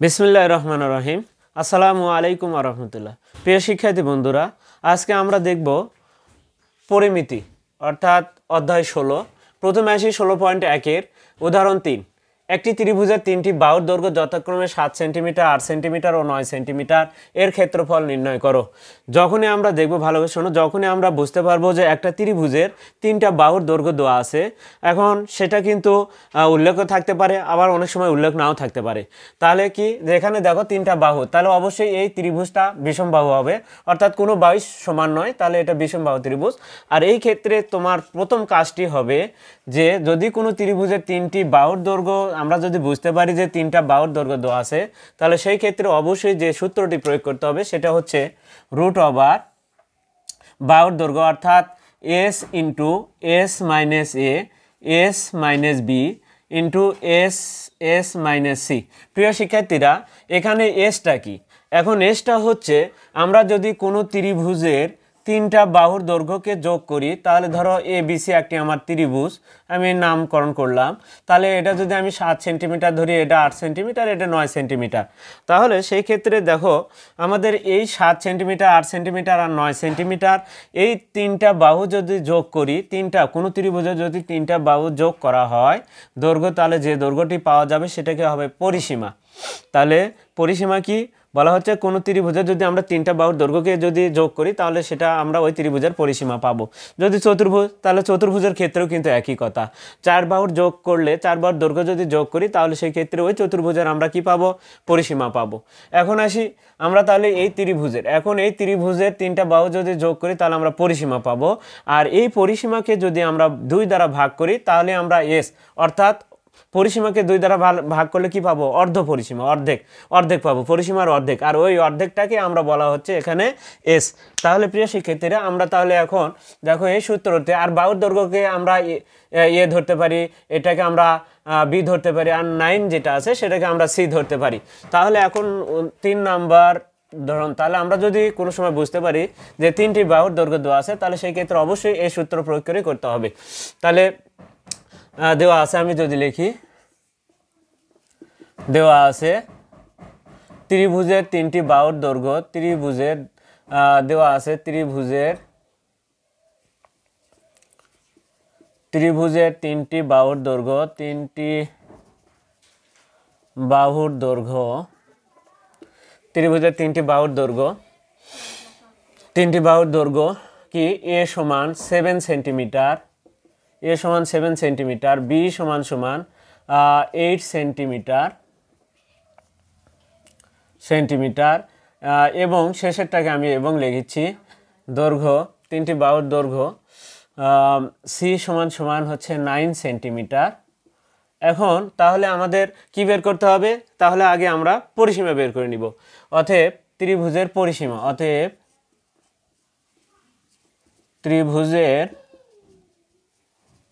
বিসমিল্লাহির রহমানির রহিম। আসসালামু আলাইকুম ওয়া রাহমাতুল্লাহ। প্রিয় শিক্ষার্থী বন্ধুরা, আজকে আমরা দেখব পরিমিতি অর্থাৎ অধ্যায় 16। প্রথমে আসি 16.1 এর উদাহরণ 3। একটি ত্রিভুজের তিনটি বাহুর দৈর্ঘ্য যথাক্রমে 7 সেন্টিমিটার, 8 সেন্টিমিটার ও 9 সেন্টিমিটার, এর ক্ষেত্রফল নির্ণয় করো। যখনই আমরা দেখব, ভালোভাবে শোনো, যখনই আমরা বুঝতে পারবো যে একটা ত্রিভুজের তিনটা বাহুর দৈর্ঘ্য দেওয়া আছে, এখন সেটা কিন্তু উল্লেখ থাকতে পারে, আবার অনেক সময় উল্লেখ নাও থাকতে পারে। তাহলে কি, যেখানে দেখো তিনটা বাহু, তাহলে অবশ্যই এই ত্রিভুজটা বিষম বাহু হবে, অর্থাৎ কোনো বাহু সমান নয়, তাহলে এটা বিষম বাহু ত্রিভুজ। আর এই ক্ষেত্রে তোমার প্রথম কাজটি হবে যে যদি কোনো ত্রিভুজের তিনটি বাহুর দৈর্ঘ্য আমরা যদি বুঝতে পারি যে তিনটা বাহুর দৈর্ঘ্য দেওয়া আছে, তাহলে সেই ক্ষেত্রে অবশ্যই যে সূত্রটি প্রয়োগ করতে হবে সেটা হচ্ছে রুট ওভার বাহুর দৈর্ঘ্য, অর্থাৎ S into S minus A S minus B into S S minus C. প্রিয় শিক্ষার্থীরা, এখানে এসটা কি? এখন এসটা হচ্ছে, আমরা যদি কোনো ত্রিভুজের তিনটা বাহুর দৈর্ঘ্যকে যোগ করি, তাহলে ধরো এ বি সি একটি আমার ত্রিভুজ, আমি নামকরণ করলাম। তাহলে এটা যদি আমি 7 সেন্টিমিটার ধরি, এটা 8 সেন্টিমিটার, এটা 9 সেন্টিমিটার, তাহলে সেই ক্ষেত্রে দেখো আমাদের এই 7 সেন্টিমিটার, 8 সেন্টিমিটার আর 9 সেন্টিমিটার, এই তিনটা বাহু যদি যোগ করি, কোনো ত্রিভুজে যদি তিনটা বাহু যোগ করা হয় দৈর্ঘ্য, তাহলে যে দৈর্ঘ্যটি পাওয়া যাবে সেটাকে হবে পরিসীমা। তাহলে পরিসীমা কি বলা হচ্ছে, কোনো ত্রিভুজে যদি আমরা তিনটা বাহুর দৈর্ঘ্যকে যদি যোগ করি, তাহলে সেটা আমরা ওই ত্রিভুজের পরিসীমা পাবো। যদি চতুর্ভুজ, তাহলে চতুর্ভুজের ক্ষেত্রেও কিন্তু একই কথা, চার বাহুর যোগ করলে, চার বাহুর দৈর্ঘ্য যদি যোগ করি, তাহলে সেই ক্ষেত্রে ওই চতুর্ভুজের আমরা কি পাবো? পরিসীমা পাবো। এখন আসি আমরা তাহলে এই ত্রিভুজের তিনটা বাহু যদি যোগ করি, তাহলে আমরা পরিসীমা পাবো। আর এই পরিসীমাকে যদি আমরা 2 দ্বারা ভাগ করি, তাহলে আমরা এস, অর্থাৎ পরিসীমাকে 2 দ্বারা ভাগ করলে কি পাবো? অর্ধ পরিসীমা, অর্ধেক পাবো, পরিসীমার অর্ধেক। আর ওই অর্ধেকটাকে আমরা বলা হচ্ছে এখানে এস। তাহলে প্রিয় শিক্ষার্থীরা, আমরা তাহলে এখন দেখো এই সূত্রতে, আর বাহুর দৈর্ঘ্যকে আমরা এ ধরতে পারি, এটাকে আমরা বি ধরতে পারি, আর 9 যেটা আছে সেটাকে আমরা সি ধরতে পারি। তাহলে এখন 3 নাম্বার ধরুন, তাহলে আমরা যদি কোনো সময় বুঝতে পারি যে তিনটি বাহুর দৈর্ঘ্য দেওয়া আছে, তাহলে সেই ক্ষেত্রে অবশ্যই এই সূত্র প্রয়োগ করে করতে হবে। তাহলে দেওয়া আছে, আমি যদি লিখি, দেওয়া আছে ত্রিভুজের তিনটি বাহুর দৈর্ঘ্য, দেওয়া আছে ত্রিভুজের তিনটি বাহুর দৈর্ঘ্য, ত্রিভুজের তিনটি বাহুর দৈর্ঘ্য কি? এ সমান 7 সেন্টিমিটার, বি সমান 8 সেন্টিমিটার, এবং শেষেরটাকে আমি এবং লিখেছি দৈর্ঘ্য, তিনটি বাহুর দৈর্ঘ্য সি সমান হচ্ছে 9 সেন্টিমিটার। এখন তাহলে আমাদের কি বের করতে হবে? তাহলে আগে আমরা পরিসীমা বের করে নিব। অতএব ত্রিভুজের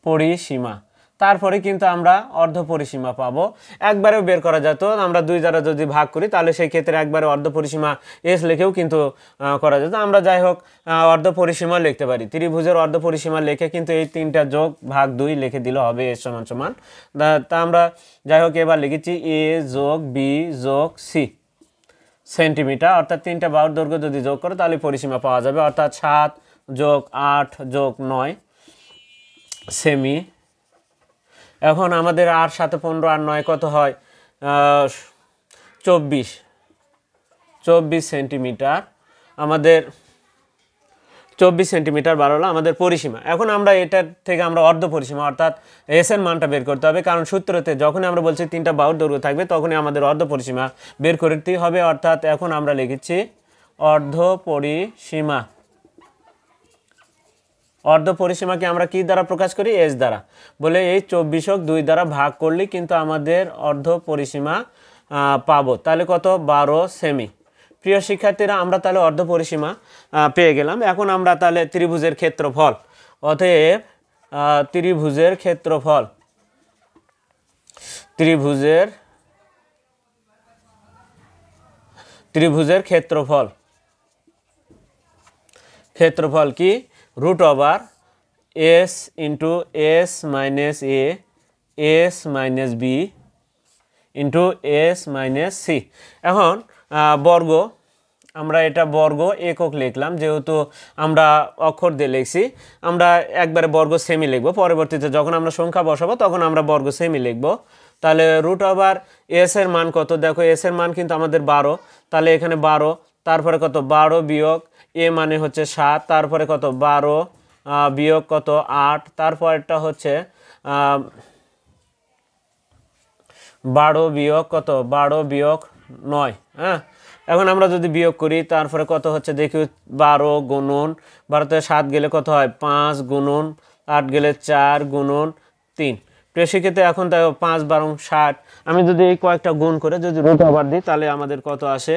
পরিসীমা, তারপরে কিন্তু আমরা অর্ধ পরিসীমা পাবো। একবারেও বের করা যেত, আমরা 2 দ্বারা যদি ভাগ করি, তাহলে সেই ক্ষেত্রে একবারে অর্ধ পরিসীমা এস লিখেও কিন্তু করা যেত। আমরা যাই হোক অর্ধ পরিসীমা লিখতে পারি। ত্রিভুজের অর্ধ পরিসীমা লিখে কিন্তু এই 3টা যোগ ভাগ 2 লিখে দিলে হবে এস সমান। তা আমরা যাই হোক এবার লিখেছি এ যোগ বি যোগ সি সেন্টিমিটার, অর্থাৎ 3টা বাহুর দৈর্ঘ্য যদি যোগ করো, তাহলে পরিসীমা পাওয়া যাবে, অর্থাৎ 7 যোগ 8 যোগ 9 সেমি। এখন আমাদের 8 7 15 আর 9 কত হয়? 24 সেন্টিমিটার, আমাদের 24 সেন্টিমিটার বার হলো আমাদের পরিসীমা। এখন আমরা এটার থেকে আমরা অর্ধ পরিসীমা, অর্থাৎ এস এর মানটা বের করতে হবে, কারণ সূত্রতে যখনই আমরা বলছি তিনটা বাহুর দৈর্ঘ্য থাকবে, তখনই আমাদের অর্ধ পরিসীমা বের করতে হবে। অর্থাৎ এখন আমরা লিখেছি অর্ধ পরিসীমাকে আমরা কি দ্বারা প্রকাশ করি? এস দ্বারা। বলে এই 24 2 দ্বারা ভাগ করলে কিন্তু আমাদের অর্ধ পরিসীমা পাবো। তাহলে কত? 12 সেমি। প্রিয় শিক্ষার্থীরা, আমরা তাহলে অর্ধ পরিসীমা পেয়ে গেলাম। এখন আমরা তাহলে ত্রিভুজের ক্ষেত্রফল, অতএব ত্রিভুজের ক্ষেত্রফল কি? Root over S into S minus A S minus B into S minus C. এখন বর্গ, আমরা এটা বর্গ একক লিখলাম, যেহেতু আমরা অক্ষর দিয়ে লিখছি, আমরা একবারে বর্গ সেমি লিখব। পরবর্তীতে যখন আমরা সংখ্যা বসাবো তখন আমরা বর্গ সেমি লিখব। তাহলে রুট ওভার এস এর মান কত? দেখো এস এর মান কিন্তু আমাদের 12, তাহলে এখানে 12, তারপরে কত 12 বিয়োগ এ মানে হচ্ছে 7, তারপরে কত 12 বিয়োগ কত 8, তারপরটা হচ্ছে 12 বিয়োগ কত 12 বিয়োগ 9। হ্যাঁ, এখন আমরা যদি বিয়োগ করি তারপরে কত হচ্ছে দেখি, 12 গুণন 12তে 7 গেলে কত হয় 5, গুণন 8 গেলে 4, গুণন 3। প্রিয় শিক্ষার্থী, এখন দেখো 5 12 60, আমি যদি এই কয়েকটা গুণ করে যদি রুট ওভার দিই তাহলে আমাদের কত আসে?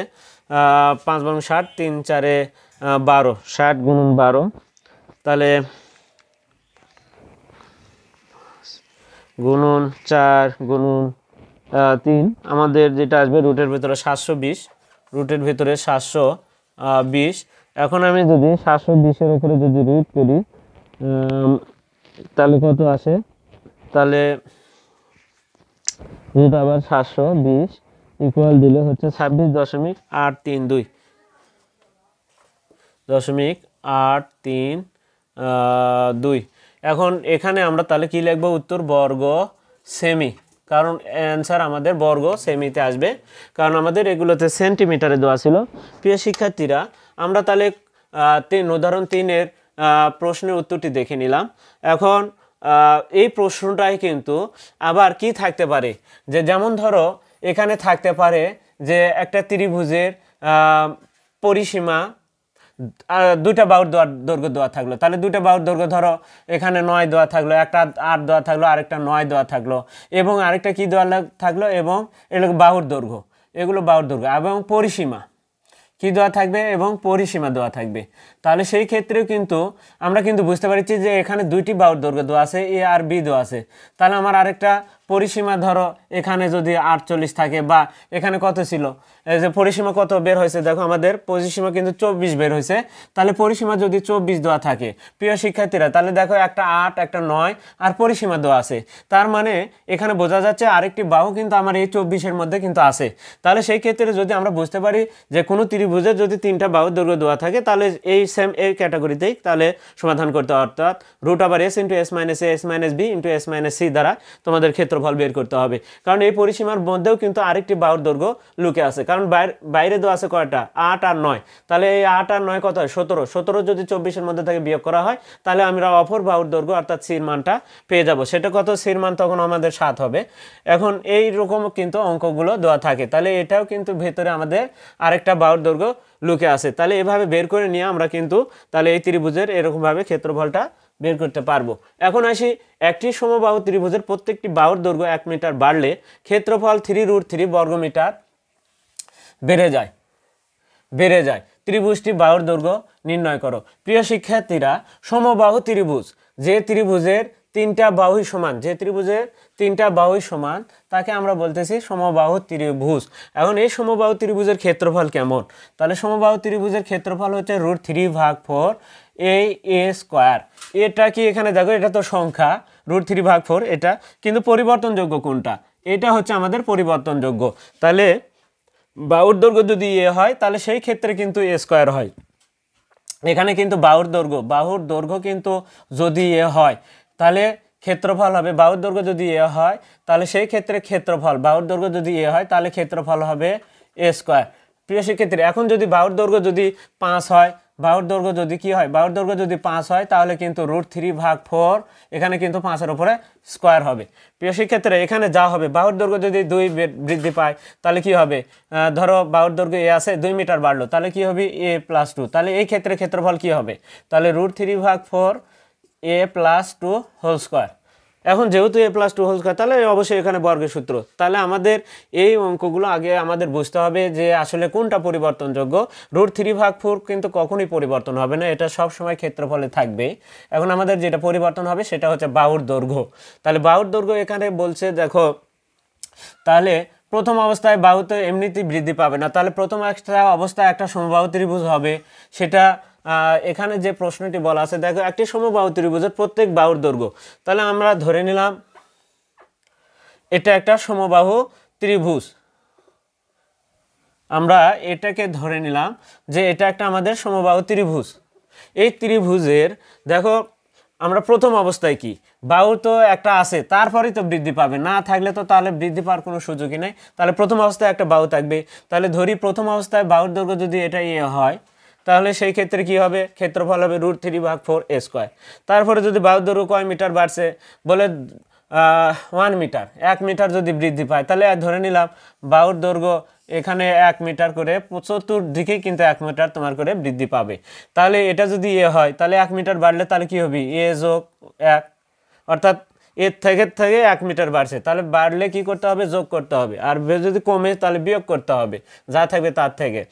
5 12 60, 3 4 12, 60 গুণন 12, তাহলে গুণন 4 গুণন 3, আমাদের যেটা আসবে রুটের ভেতরে 720, রুটের ভেতরে 720। এখন আমি যদি 720-এর উপরে যদি রুট করি তাহলে কত আসে? তাহলে রুট আবার 720 ইকুয়াল দিলে হচ্ছে 26.832। এখন এখানে আমরা তাহলে কি লিখবো? উত্তর বর্গ সেমি, কারণ অ্যান্সার আমাদের বর্গ সেমিতে আসবে, কারণ আমাদের এগুলোতে সেন্টিমিটারে দেওয়া ছিল। প্রিয় শিক্ষার্থীরা, আমরা তাহলে উদাহরণ 3-এর প্রশ্নের উত্তরটি দেখে নিলাম। এখন এই প্রশ্নটাই কিন্তু আবার কি থাকতে পারে, যে যেমন ধরো এখানে থাকতে পারে যে একটা ত্রিভুজের পরিসীমা দুইটা বাহুর দৈর্ঘ্য দেওয়া থাকলো, তাহলে দুইটা বাহুর দৈর্ঘ্য ধরো এখানে 9 দেওয়া থাকলো, একটা 8 দেওয়া থাকলো, আরেকটা 9 দেওয়া থাকলো, এবং আরেকটা কি দেওয়া থাকলো, এবং এগুলো বাহুর দৈর্ঘ্য, এগুলো বাহুর দৈর্ঘ্য এবং পরিসীমা কি দেওয়া থাকবে, এবং পরিসীমা দেওয়া থাকবে। তাহলে সেই ক্ষেত্রেও কিন্তু আমরা কিন্তু বুঝতে পারছি যে এখানে দুইটি বাহুর দৈর্ঘ্য দেওয়া আছে, এ আর বি দেওয়া আছে। তাহলে আমার আরেকটা পরিসীমা ধরো এখানে যদি 48 থাকে, বা এখানে কত ছিল, এই যে পরিসীমা কত বের হয়েছে, দেখো আমাদের পরিসীমা কিন্তু 24 বের হয়েছে। তাহলে পরিসীমা যদি 24 দেওয়া থাকে প্রিয় শিক্ষার্থীরা, তাহলে দেখো একটা 8 একটা 9 আর পরিসীমা দেওয়া আছে, তার মানে এখানে বোঝা যাচ্ছে আরেকটি বাহু কিন্তু আমার এই 24-এর মধ্যে কিন্তু আছে। তাহলে সেই ক্ষেত্রে যদি আমরা বুঝতে পারি যে কোনো ত্রিভুজের যদি 3টা বাহুর দৈর্ঘ্য দেওয়া থাকে, তাহলে এই সেম এই ক্যাটাগরিতেই তাহলে সমাধান করতে, অর্থাৎ root over S into S minus A S minus B into S minus C দ্বারা তোমাদের ক্ষেত্রফল বের করতে হবে। কারণ এই পরিসীমার মধ্যেও কিন্তু আরেকটি বাহুর দৈর্ঘ্য লুকে আছে, কারণ বাইরে দেওয়া আছে কয়টা 8 আর 9, তাহলে এই 8 আর 9 কত হয় 17, 17 যদি 24-এর মধ্যে থেকে বিয়োগ করা হয় তাহলে আমরা অপর বাহুর দৈর্ঘ্য অর্থাৎ সির মানটা পেয়ে যাব। সেটা কত? সির মান তখন আমাদের 7 হবে। এখন এই রকম কিন্তু অঙ্কগুলো দেওয়া থাকে, তাহলে এটাও কিন্তু ভেতরে আমাদের আরেকটা বাহুর দৈর্ঘ্য লুকে আছে। তাহলে এভাবে বের করে নিয়ে আমরা কিন্তু তাহলে এই ত্রিভুজের এরকমভাবে ক্ষেত্রফলটা বের করতে পারবো। এখন আসি, একটি সমবাহু ত্রিভুজের প্রত্যেকটি বাহুর দৈর্ঘ্য 1 মিটার বাড়লে ক্ষেত্রফল 3√3 বর্গমিটার বেড়ে যায়। ত্রিভুজটি বাহুর দৈর্ঘ্য নির্ণয় করো। প্রিয় শিক্ষার্থীরা, সমবাহু ত্রিভুজ, যে ত্রিভুজের 3টা বাহুই সমান, যে ত্রিভুজের 3টা বাহুই সমান তাকে আমরা বলতেছি সমবাহু ত্রিভুজ। এখন এই সমবাহু ত্রিভুজের ক্ষেত্রফল কেমন? তাহলে সমবাহু ত্রিভুজের ক্ষেত্রফল হচ্ছে √3/4 a স্কোয়ার। এটা কি এখানে দেখো, এটা তো সংখ্যা, √3/4 এটা, কিন্তু পরিবর্তনযোগ্য কোনটা? এটা হচ্ছে আমাদের পরিবর্তনযোগ্য। তাহলে বাহুর দৈর্ঘ্য যদি এ হয় তাহলে সেই ক্ষেত্রে কিন্তু এ স্কোয়ার হয়। এখানে কিন্তু বাহুর দৈর্ঘ্য কিন্তু যদি এ হয় তাহলে ক্ষেত্রফল হবে, বাহুর দৈর্ঘ্য যদি এ হয় তাহলে সেই ক্ষেত্রে ক্ষেত্রফল, বাহুর দৈর্ঘ্য যদি এ হয় তাহলে ক্ষেত্রফল হবে এ স্কোয়ার। প্রিয় শিক্ষার্থী, এখন যদি বাহুর দৈর্ঘ্য যদি 5 হয়, বাহুর দৈর্ঘ্য যদি কি হয়, বাহুর দৈর্ঘ্য যদি 5 হয় তাহলে কিন্তু √3/4 এখানে কিন্তু 5-এর উপরে স্কোয়ার হবে। প্রিয় শিক্ষার্থীরা, এখানে যা হবে, বাহুর দৈর্ঘ্য যদি 2 বৃদ্ধি পায় তাহলে কি হবে, ধরো বাহুর দৈর্ঘ্য এ আছে 2 মিটার বাড়লো, তাহলে কি হবে a+2, তাহলে এই ক্ষেত্রে ক্ষেত্রফল কি হবে, তাহলে √3/4 a+2 হোল স্কোয়ার। এখন যেহেতু a+2 হোল স্কোয়ার, তাহলে অবশ্যই এখানে বর্গের সূত্র। তাহলে আমাদের এই অঙ্কগুলো আগে আমাদের বুঝতে হবে যে আসলে কোনটা পরিবর্তনযোগ্য। √3/4 কিন্তু কখনোই পরিবর্তন হবে না, এটা সব সময় ক্ষেত্রফলে থাকবে। এখন আমাদের যেটা পরিবর্তন হবে সেটা হচ্ছে বাহুর দৈর্ঘ্য। তাহলে বাহুর দৈর্ঘ্য এখানে বলছে, দেখো তাহলে প্রথম অবস্থায় বাহু তো এমনিতেই বৃদ্ধি পাবে না, তাহলে প্রথম একটা অবস্থায় একটা সমবাহু ত্রিভুজ হবে। সেটা এখানে যে প্রশ্নটি বলা আছে, দেখো একটি সমবাহু ত্রিভুজের প্রত্যেক বাহুর দৈর্ঘ্য, তাহলে আমরা ধরে নিলাম এটা একটা সমবাহু ত্রিভুজ, আমরা এটাকে ধরে নিলাম যে এটা একটা আমাদের সমবাহু ত্রিভুজ। এই ত্রিভুজের দেখো আমরা প্রথম অবস্থায় কি বাহু তো একটা আছে, তারপরেই তো বৃদ্ধি পাবে, না থাকলে তো তাহলে বৃদ্ধি পাওয়ার কোনো সুযোগই নেই। তাহলে প্রথম অবস্থায় একটা বাহু থাকবে, তাহলে ধরি প্রথম অবস্থায় বাহুর দৈর্ঘ্য যদি এটা হয়, তাহলে সেই ক্ষেত্রে কি হবে, ক্ষেত্রফল হবে √3/4a²। তারপরে যদি বাহুর দৈর্ঘ্য কয় মিটার বাড়ছে, বলে 1 মিটার, 1 মিটার যদি বৃদ্ধি পায়, তাহলে ধরে নিলাম বাহুর দৈর্ঘ্য এখানে 1 মিটার করে, চতুর্দিকেই কিন্তু 1 মিটার তোমার করে বৃদ্ধি পাবে। তাহলে এটা যদি হয়, তাহলে 1 মিটার বাড়লে তাহলে কি হবে, a+1, অর্থাৎ এর থেকে 1 মিটার বাড়ছে, তাহলে বাড়লে কি করতে হবে, যোগ করতে হবে, আর যদি কমে তাহলে বিয়োগ করতে হবে যা থাকবে তার থেকে।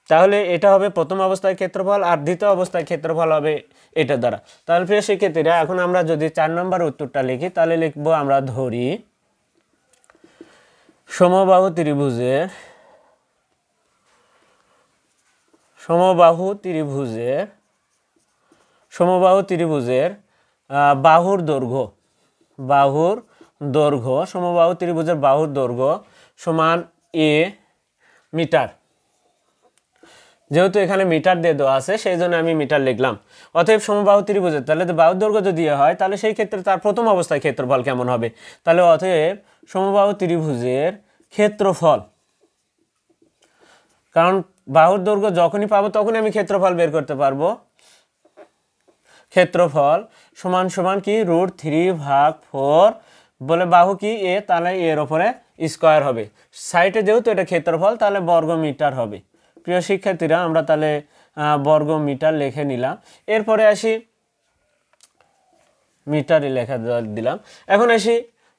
তাহলে এটা হবে প্রথম অবস্থায় ক্ষেত্রফল, আর দ্বিতীয় অবস্থায় ক্ষেত্রফল হবে এটা দ্বারা। তাহলে প্রিয় শিক্ষার্থীরা, এখন আমরা যদি 4 নম্বর উত্তরটা লিখি, তাহলে লিখবো আমরা ধরি সমবাহু ত্রিভুজের বাহুর দৈর্ঘ্য সমবাহু ত্রিভুজের বাহুর দৈর্ঘ্য সমান a মিটার। যেহেতু এখানে মিটার দিয়ে দেওয়া আছে, সেই জন্য আমি মিটার লিখলাম। অতএব সমবাহু ত্রিভুজের, তাহলে বাহুর দৈর্ঘ্য যদি হয়, তাহলে সেই ক্ষেত্রে তার প্রথম অবস্থায় ক্ষেত্রফল কেমন হবে, তাহলে অতএব সমবাহু ত্রিভুজের ক্ষেত্রফল, কারণ বাহুর দৈর্ঘ্য যখনই পাবো তখনই আমি ক্ষেত্রফল বের করতে পারবো। ক্ষেত্রফল সমান সমান কি √3/4, বলে বাহু কি a, তাহলে এর ওপরে স্কয়ার হবে, সাইডে যেহেতু এটা ক্ষেত্রফল তাহলে বর্গ মিটার হবে। প্রিয় শিক্ষার্থীরা, আমরা তাহলে বর্গ মিটার লিখে নিলাম। এরপরে আসি মিটারে লেখা দিলাম। এখন আসি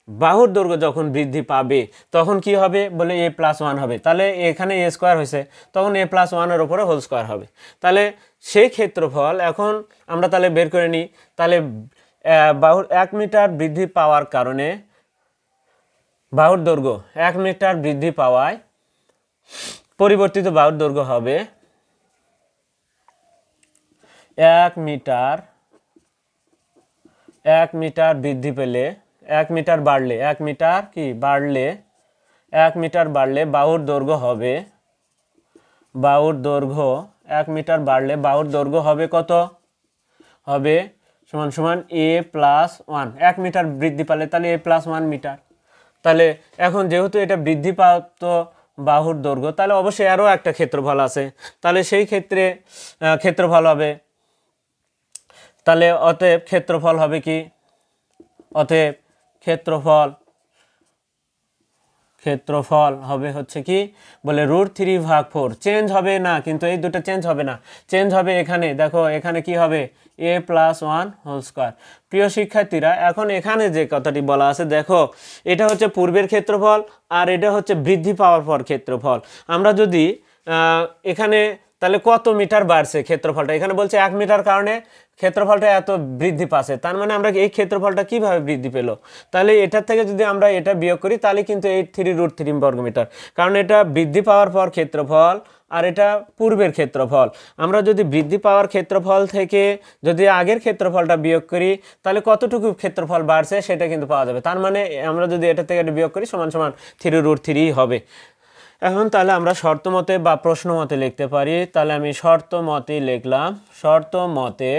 বাহুর দৈর্ঘ্য যখন বৃদ্ধি পাবে তখন কি হবে, বলে a+1 হবে, তাহলে এখানে a² হয়েছে, তখন a+1 এর উপরে হোল স্কয়ার হবে। তাহলে সেই ক্ষেত্রফল এখন আমরা তাহলে বের করে নিই। তাহলে বাহুর 1 মিটার বৃদ্ধি পাওয়ার কারণে বাহুর দৈর্ঘ্য 1 মিটার বৃদ্ধি পাওয়ায় পরিবর্তিত বাহুর দৈর্ঘ্য হবে 1 মিটার বৃদ্ধি পেলে, 1 মিটার বাড়লে, 1 মিটার কি বাড়লে, 1 মিটার বাড়লে বাহুর দৈর্ঘ্য হবে, 1 মিটার বাড়লে বাহুর দৈর্ঘ্য হবে কত, হবে সমান সমান a+1। 1 মিটার বৃদ্ধি পালে তাহলে a+1 মিটার। তাহলে এখন যেহেতু এটা বৃদ্ধি প্রাপ্ত বাহুর দৈর্ঘ্য, তাহলে অবশ্যই আরও একটা ক্ষেত্রফল আছে, তাহলে সেই ক্ষেত্রে ক্ষেত্রফল হবে, তাহলে অতএব ক্ষেত্রফল হবে কি, অতএব ক্ষেত্রফল হবে হচ্ছে কি, বলে √3/4। চেঞ্জ হবে না, কিন্তু এই দুটো চেঞ্জ হবে না, চেঞ্জ হবে এখানে, দেখো এখানে কি হবে a+1 হোল স্কয়ার। প্রিয় শিক্ষার্থীরা, এখন এখানে যে কথাটি বলা আছে, দেখো এটা হচ্ছে পূর্বের ক্ষেত্রফল আর এটা হচ্ছে বৃদ্ধি পাওয়ার পর ক্ষেত্রফল। আমরা যদি এখানে তাহলে কত মিটার বাড়ছে ক্ষেত্রফলটা, এখানে বলছে 1 মিটার কারণে ক্ষেত্রফলটা এত বৃদ্ধি পাচ্ছে, তার মানে আমরা এই ক্ষেত্রফলটা কিভাবে বৃদ্ধি পেল, তাহলে এটার থেকে যদি আমরা এটা বিয়োগ করি তাহলে কিন্তু 83√3 বর্গমিটার, কারণ এটা বৃদ্ধি পাওয়ার পর ক্ষেত্রফল আর এটা পূর্বের ক্ষেত্রফল। আমরা যদি বৃদ্ধি পাওয়ার ক্ষেত্রফল থেকে যদি আগের ক্ষেত্রফলটা বিয়োগ করি তাহলে কতটুকু ক্ষেত্রফল বাড়ছে সেটা কিন্তু পাওয়া যাবে, তার মানে আমরা যদি এটা থেকে এটা বিয়োগ করি সমান সমান 3√3 হবে। এখন তাহলে আমরা শর্ত মতে বা প্রশ্ন মতে লিখতে পারি, তাহলে আমি শর্ত মতে লিখলাম, শর্ত মতে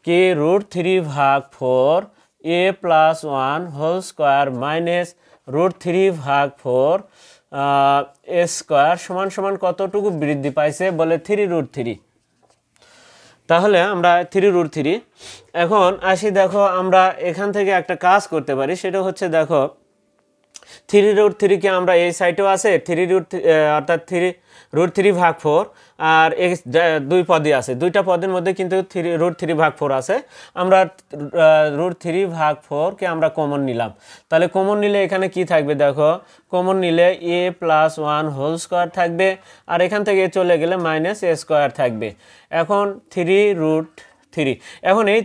কি √3/4 a+1 whole square minus √3/4 a square সমান সমান কতটুকু বৃদ্ধি পাইছে, বলে 3√3। তাহলে আমরা 3√3। এখন আসি, দেখো আমরা এখান থেকে একটা কাজ করতে পারি, সেটা হচ্ছে দেখো 3√3 কে আমরা এই সাইডেও আছে অর্থাৎ 3√3/4 আর দুই পদই আছে, দুইটা পদের মধ্যে কিন্তু √3/4 আছে, আমরা √3/4 কে আমরা কমন নিলাম। তাহলে কমন নিলে এখানে কি থাকবে, দেখো কমন নিলে a+1 হোল স্কয়ার থাকবে, আর এখান থেকে চলে গেলে -a² থাকবে। এখন 3√3, এখন এই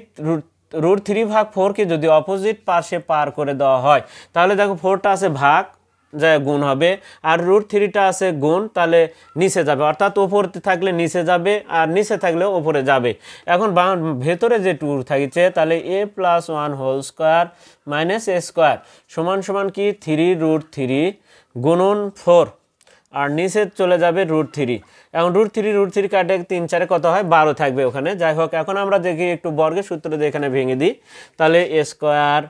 √3/4 কে যদি অপোজিট পাশে পার করে দেওয়া হয় তাহলে দেখো 4টা আছে ভাগ, যা গুণ হবে, আর √3টা আছে গুণ, তাহলে নিচে যাবে, অর্থাৎ ওপরে থাকলে নিচে যাবে আর নিচে থাকলে ওপরে যাবে। এখন ভেতরে যে 2 থাকছে, তাহলে a+1 whole square minus a² সমান সমান কি 3√3 গুণন 4 আর নিচে চলে যাবে √3। এখন √3 কাটে 3 4 কত হয় 12 থাকবে ওখানে। যাই হোক এখন আমরা দেখি একটু বর্গের সূত্র দিয়ে এখানে ভেঙে দিই। তাহলে a square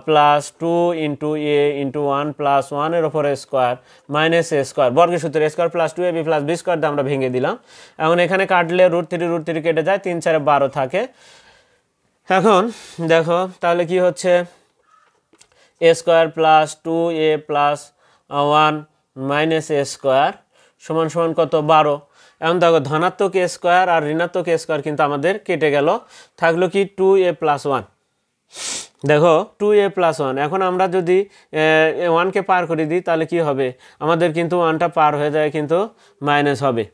plus 2 into a into 1 plus 1 এর ওপর স্কোয়ার মাইনাস a স্কোয়ার, বর্গের সূত্র a square plus 2ab plus b square দিয়ে আমরা ভেঙে দিলাম। এখন এখানে কাটলে √3 কেটে যায়, 3 4 12 থাকে। এখন দেখো তাহলে কি হচ্ছে a square plus 2a plus 1 minus a square সমান সমান কত 12। এখন দেখো ধনাত্মক a স্কোয়ার আর ঋণাত্মক a স্কোয়ার কিন্তু আমাদের কেটে গেল, থাকলো কি 2a প্লাস 1। দেখো 2a প্লাস 1, এখন আমরা যদি 1কে পার করে দিই তাহলে কি হবে, আমাদের কিন্তু 1টা পার হয়ে যায় কিন্তু মাইনাস হবে।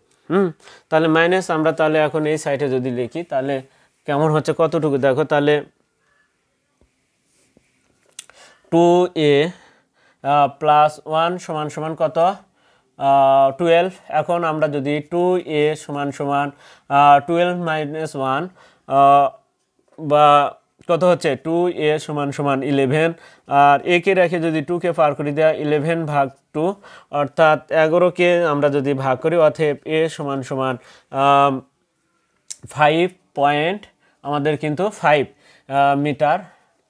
তাহলে মাইনাস আমরা তাহলে এখন এই সাইডে যদি লিখি তাহলে কেমন হচ্ছে কতটুকু দেখো, তাহলে 2a প্লাস 1 সমান সমান কত 12। এখন আমরা যদি 2a সমান সমান 12 মাইনাস 1 বা কত হচ্ছে 2a সমান সমান 11, আর a কে রেখে যদি 2কে পার করে দেওয়া 11 ভাগ 2 অর্থাৎ 11কে আমরা যদি ভাগ করি অতএব a সমান সমান 5 পয়েন্ট আমাদের কিন্তু 5 মিটার।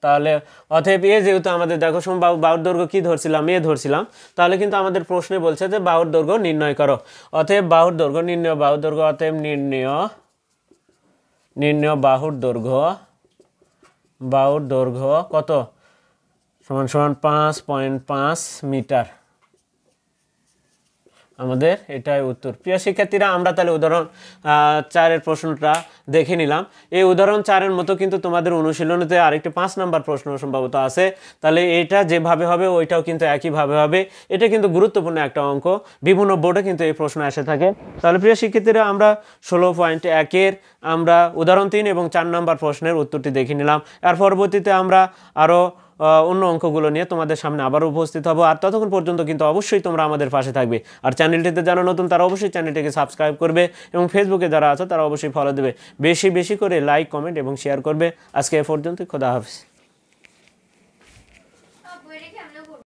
তাহলে অতএব এ যেহেতু আমাদের দেখো বাহুর দৈর্ঘ্য কি ধরছিলাম এ ধরছিলাম, তাহলে কিন্তু আমাদের প্রশ্নে বলছে যে বাহুর দৈর্ঘ্য নির্ণয় করো। অতএব বাহুর দৈর্ঘ্য নির্ণয় বাহুর দৈর্ঘ্য অতএব নির্ণয় বাহুর দৈর্ঘ্য কত সমান সমান 5.5 মিটার। আমাদের এটাই উত্তর। প্রিয় শিক্ষার্থীরা আমরা তাহলে উদাহরণ 4-এর প্রশ্নটা দেখে নিলাম। এই উদাহরণ 4-এর মতো কিন্তু তোমাদের অনুশীলনীতে আরেকটি 5 নাম্বার প্রশ্ন সম্ভবত আছে। তাহলে এটা যেভাবে হবে ওইটাও কিন্তু একইভাবে হবে। এটা কিন্তু গুরুত্বপূর্ণ একটা অঙ্ক, বিভিন্ন বোর্ডে কিন্তু এই প্রশ্ন এসে থাকে। তাহলে প্রিয় শিক্ষার্থীরা আমরা 16.1-এর আমরা উদাহরণ 3 এবং 4 নাম্বার প্রশ্নের উত্তরটি দেখে নিলাম। এর পরবর্তীতে আমরা আরও অন্য অঙ্কগুলো নিয়ে তোমাদের সামনে আবার উপস্থিত হব। আর ততক্ষণ পর্যন্ত কিন্তু অবশ্যই তোমরা আমাদের পাশে থাকবে। আর চ্যানেলটিতে যারা নতুন তারা অবশ্যই চ্যানেলটিকে সাবস্ক্রাইব করবে এবং ফেসবুকে যারা আছো তারা অবশ্যই ফলো দেবে। বেশি বেশি করে লাইক কমেন্ট এবং শেয়ার করবে। আজকে এ পর্যন্ত, খোদা হাফেজ।